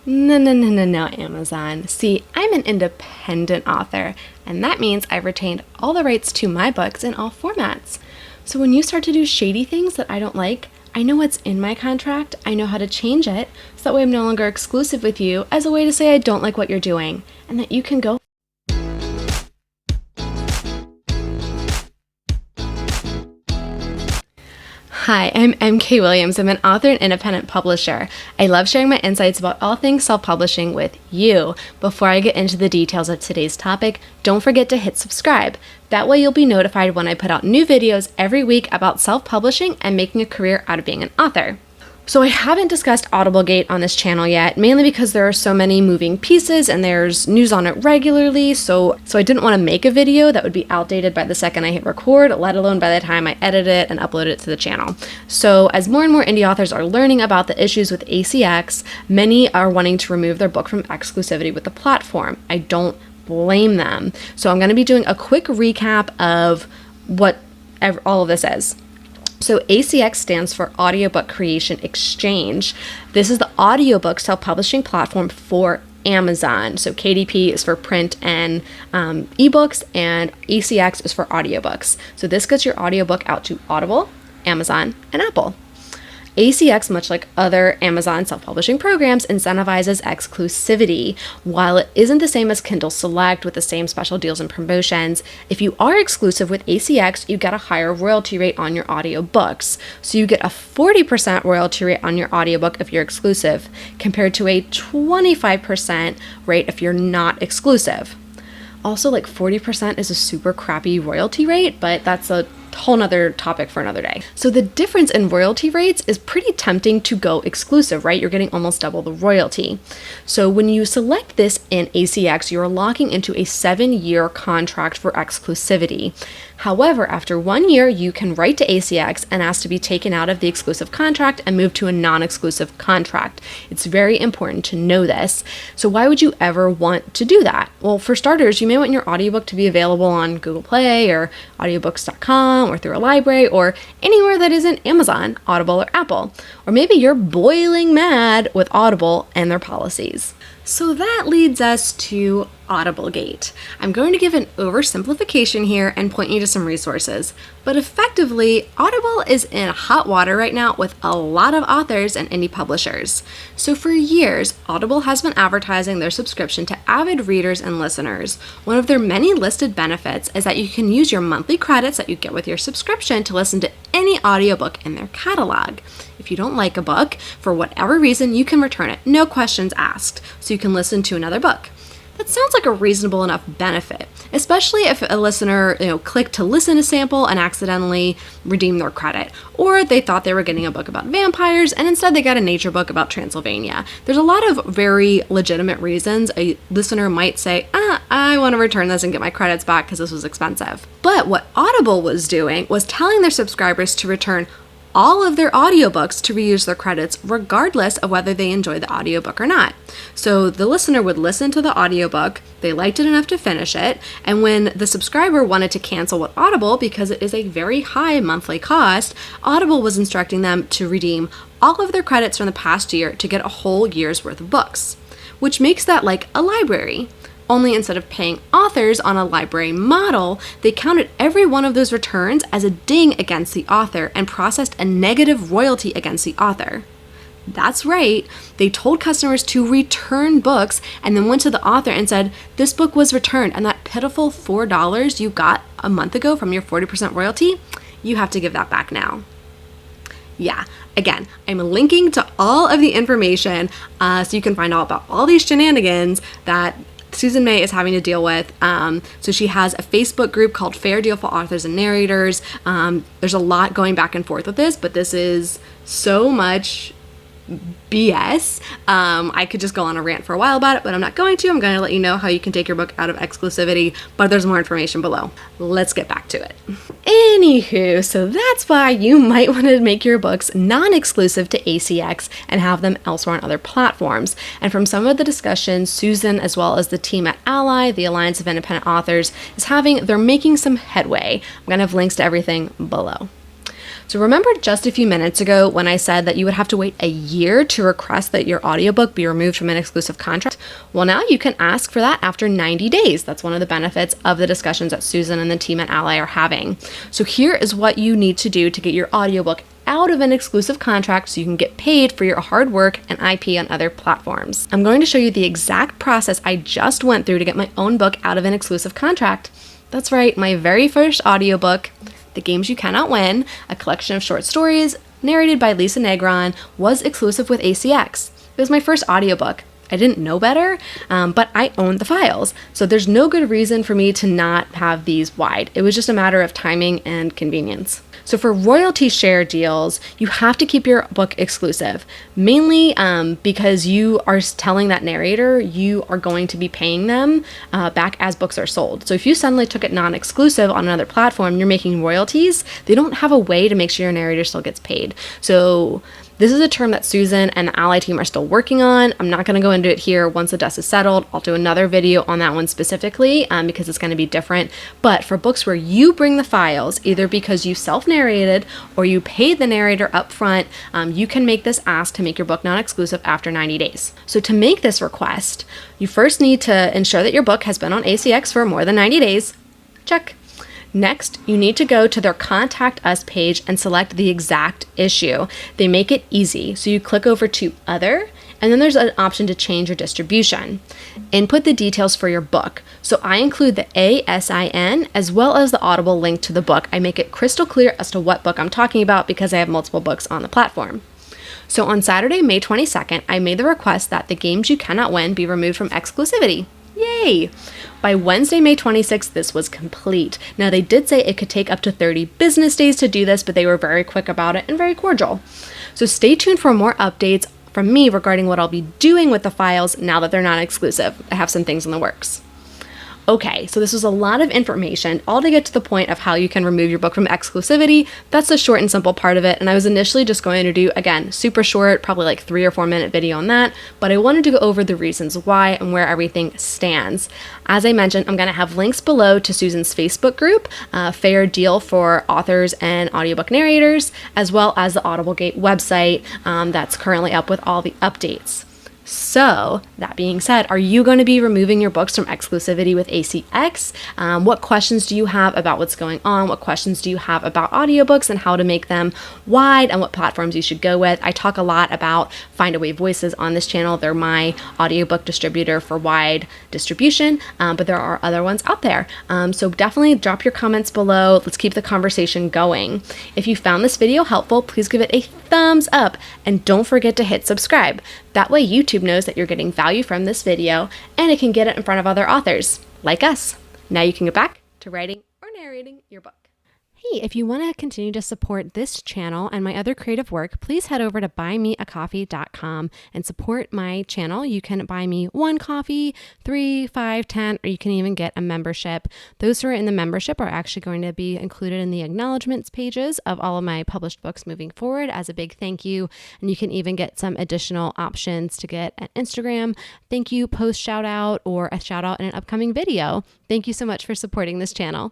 No, no, no, no, no, Amazon. See, I'm an independent author, and that means I've retained all the rights to my books in all formats. So when you start to do shady things that I don't like, I know what's in my contract, I know how to change it, so that way I'm no longer exclusive with you as a way to say I don't like what you're doing, and that you can go. Hi, I'm MK Williams. I'm an author and independent publisher. I love sharing my insights about all things self-publishing with you. Before I get into the details of today's topic, don't forget to hit subscribe. That way you'll be notified when I put out new videos every week about self-publishing and making a career out of being an author. So I haven't discussed Audiblegate on this channel yet, mainly because there are so many moving pieces and there's news on it regularly, so I didn't want to make a video that would be outdated by the second I hit record, let alone by the time I edit it and upload it to the channel. So as more and more indie authors are learning about the issues with ACX, many are wanting to remove their book from exclusivity with the platform. I don't blame them. So I'm going to be doing a quick recap of what all of this is. So ACX stands for Audiobook Creation Exchange. This is the audiobook self-publishing platform for Amazon. So KDP is for print and ebooks, and ACX is for audiobooks. So this gets your audiobook out to Audible, Amazon, and Apple. ACX, much like other Amazon self-publishing programs, incentivizes exclusivity. While it isn't the same as Kindle Select with the same special deals and promotions, if you are exclusive with ACX, you get a higher royalty rate on your audiobooks. So you get a 40% royalty rate on your audiobook if you're exclusive, compared to a 25% rate if you're not exclusive. Also, like 40% is a super crappy royalty rate, but that's a whole nother topic for another day. So the difference in royalty rates is pretty tempting to go exclusive, right? You're getting almost double the royalty. So when you select this in ACX, you're locking into a 7-year contract for exclusivity. However, after 1 year, you can write to ACX and ask to be taken out of the exclusive contract and move to a non-exclusive contract. It's very important to know this. So why would you ever want to do that? Well, for starters, you may want your audiobook to be available on Google Play or audiobooks.com or through a library or anywhere that isn't Amazon, Audible, or Apple. Or maybe you're boiling mad with Audible and their policies. So that leads us to Audiblegate. I'm going to give an oversimplification here and point you to some resources, but effectively, Audible is in hot water right now with a lot of authors and indie publishers. So for years, Audible has been advertising their subscription to avid readers and listeners. One of their many listed benefits is that you can use your monthly credits that you get with your subscription to listen to any audiobook in their catalog. If you don't like a book, for whatever reason, you can return it, no questions asked, so you can listen to another book. That sounds like a reasonable enough benefit, especially if a listener, clicked to listen to sample and accidentally redeemed their credit, or they thought they were getting a book about vampires and instead they got a nature book about Transylvania. There's a lot of very legitimate reasons a listener might say, I want to return this and get my credits back because this was expensive. But what Audible was doing was telling their subscribers to return all of their audiobooks to reuse their credits regardless of whether they enjoy the audiobook or not. So the listener would listen to the audiobook, they liked it enough to finish it, and when the subscriber wanted to cancel with Audible because it is a very high monthly cost, Audible was instructing them to redeem all of their credits from the past year to get a whole year's worth of books, which makes that like a library. Only instead of paying authors on a library model, they counted every one of those returns as a ding against the author and processed a negative royalty against the author. That's right, they told customers to return books and then went to the author and said, this book was returned and that pitiful $4 you got a month ago from your 40% royalty, you have to give that back now. Yeah, again, I'm linking to all of the information so you can find out about all these shenanigans that Susan May is having to deal with. So she has a Facebook group called Fair Deal for Authors and Narrators. There's a lot going back and forth with this, but this is so much BS. I could just go on a rant for a while about it, but I'm not going to. I'm going to let you know how you can take your book out of exclusivity, but there's more information below. Let's get back to it. Anywho, so that's why you might want to make your books non-exclusive to ACX and have them elsewhere on other platforms. And from some of the discussions, Susan, as well as the team at Ally, the Alliance of Independent Authors, they're making some headway. I'm going to have links to everything below. So remember just a few minutes ago when I said that you would have to wait a year to request that your audiobook be removed from an exclusive contract? Well, now you can ask for that after 90 days. That's one of the benefits of the discussions that Susan and the team at Ally are having. So here is what you need to do to get your audiobook out of an exclusive contract so you can get paid for your hard work and IP on other platforms. I'm going to show you the exact process I just went through to get my own book out of an exclusive contract. That's right, my very first audiobook, The Games You Cannot Win, a collection of short stories narrated by Lisa Negron, was exclusive with ACX. It was my first audiobook. I didn't know better, but I owned the files. So there's no good reason for me to not have these wide. It was just a matter of timing and convenience. So for royalty share deals, you have to keep your book exclusive, mainly because you are telling that narrator you are going to be paying them back as books are sold. So if you suddenly took it non-exclusive on another platform, you're making royalties, they don't have a way to make sure your narrator still gets paid. So this is a term that Susan and the Ally team are still working on. I'm not going to go into it here. Once the dust is settled, I'll do another video on that one specifically because it's going to be different. But for books where you bring the files, either because you self-narrated or you paid the narrator up front, you can make this ask to make your book non-exclusive after 90 days. So to make this request, you first need to ensure that your book has been on ACX for more than 90 days. Check. Next, you need to go to their Contact Us page and select the exact issue. They make it easy. So you click over to Other, and then there's an option to change your distribution. Input the details for your book. So I include the ASIN as well as the Audible link to the book. I make it crystal clear as to what book I'm talking about because I have multiple books on the platform. So on Saturday, May 22nd, I made the request that The Games You Cannot Win be removed from exclusivity. Yay! By Wednesday, May 26th, this was complete. Now, they did say it could take up to 30 business days to do this, but they were very quick about it and very cordial. So stay tuned for more updates from me regarding what I'll be doing with the files now that they're not exclusive. I have some things in the works. Okay, so this was a lot of information, all to get to the point of how you can remove your book from exclusivity. That's the short and simple part of it, and I was initially just going to do, again, super short, probably like 3 or 4 minute video on that, but I wanted to go over the reasons why and where everything stands. As I mentioned, I'm going to have links below to Susan's Facebook group, Fair Deal for Authors and Audiobook Narrators, as well as the Audiblegate website that's currently up with all the updates. So, that being said, are you going to be removing your books from exclusivity with ACX? What questions do you have about what's going on? What questions do you have about audiobooks and how to make them wide and what platforms you should go with? I talk a lot about Findaway Voices on this channel. They're my audiobook distributor for wide distribution, but there are other ones out there. So definitely drop your comments below. Let's keep the conversation going. If you found this video helpful, please give it a thumbs up and don't forget to hit subscribe. That way YouTube knows that you're getting value from this video and it can get it in front of other authors like us. Now you can get back to writing or narrating your book. Hey, if you want to continue to support this channel and my other creative work, please head over to buymeacoffee.com and support my channel. You can buy me 1 coffee, 3, 5, 10, or you can even get a membership. Those who are in the membership are actually going to be included in the acknowledgements pages of all of my published books moving forward as a big thank you. And you can even get some additional options to get an Instagram thank you post shout out or a shout out in an upcoming video. Thank you so much for supporting this channel.